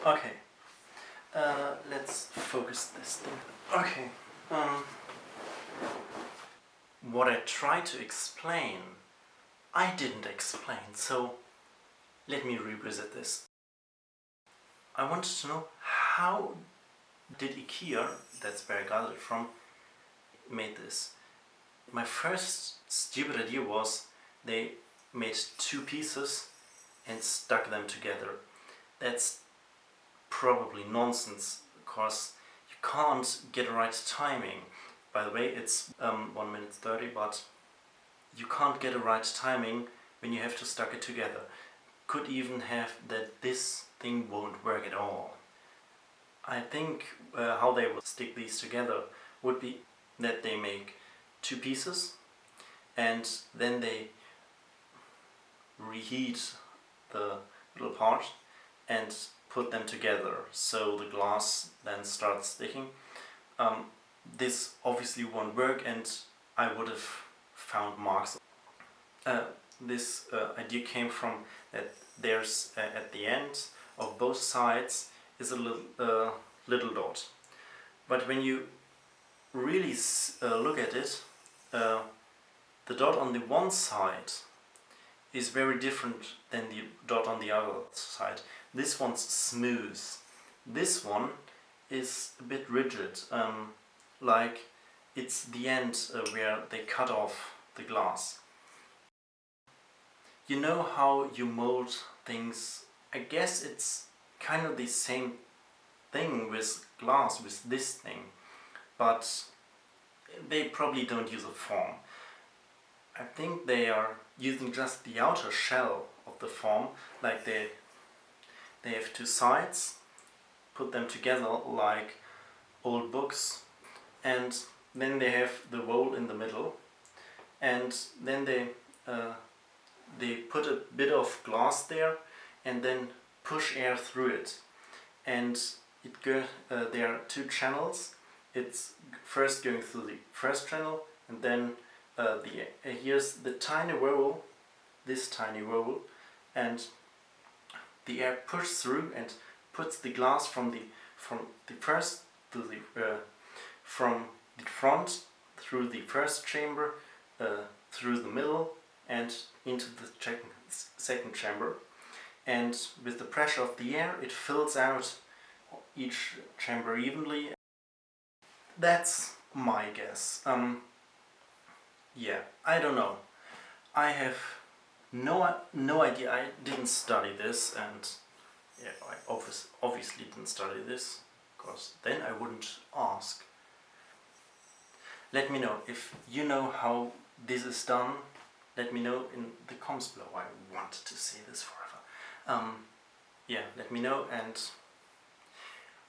Okay, let's focus this thing. Okay, what I tried to explain, I didn't explain, so let me revisit this. I wanted to know, how did Ikea, that's where I got it from, made this. My first stupid idea was they made two pieces and stuck them together. That's probably nonsense, because you can't get the right timing. By the way, it's 1 minute 30, but you can't get the right timing when you have to stuck it together. Could even have that this thing won't work at all. I think how they will stick these together would be that they make two pieces and then they reheat the little part and put them together so the glass then starts sticking. This obviously won't work, and I would have found marks. This idea came from that there's at the end of both sides is a little dot, but when you really look at it, the dot on the one side is very different than the dot on the other side. This one's smooth. This one is a bit rigid, like it's the end where they cut off the glass. You know how you mold things? I guess it's kind of the same thing with glass, with this thing, but they probably don't use a form. I think they are using just the outer shell of the form, like they have two sides, put them together like old books, and then they have the roll in the middle, and then they put a bit of glass there and then push air through it, and there are two channels. It's first going through the first channel, and then here's the tiny roll, this tiny roll, and the air pushes through and puts the glass from the first to the from the front through the first chamber, through the middle and into the second chamber, and with the pressure of the air it fills out each chamber evenly. That's my guess. Yeah, I don't know. I have no idea. I didn't study this, and yeah, I obviously didn't study this, because then I wouldn't ask. Let me know if you know how this is done. Let me know in the comments below. I wanted to say this forever. Yeah, let me know, and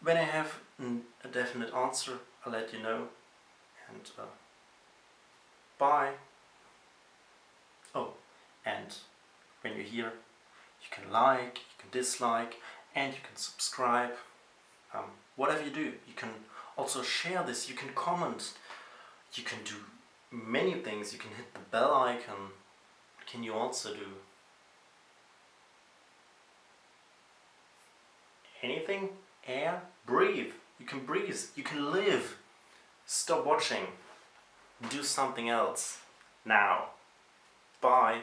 when I have a definite answer, I'll let you know. And bye. Oh, and when you're here, you can like, you can dislike, and you can subscribe. Whatever you do, you can also share this, you can comment, you can do many things. You can hit the bell icon. What can you also do? Anything? Air? Breathe. You can breathe. You can live. Stop watching. Do something else. Now. Bye.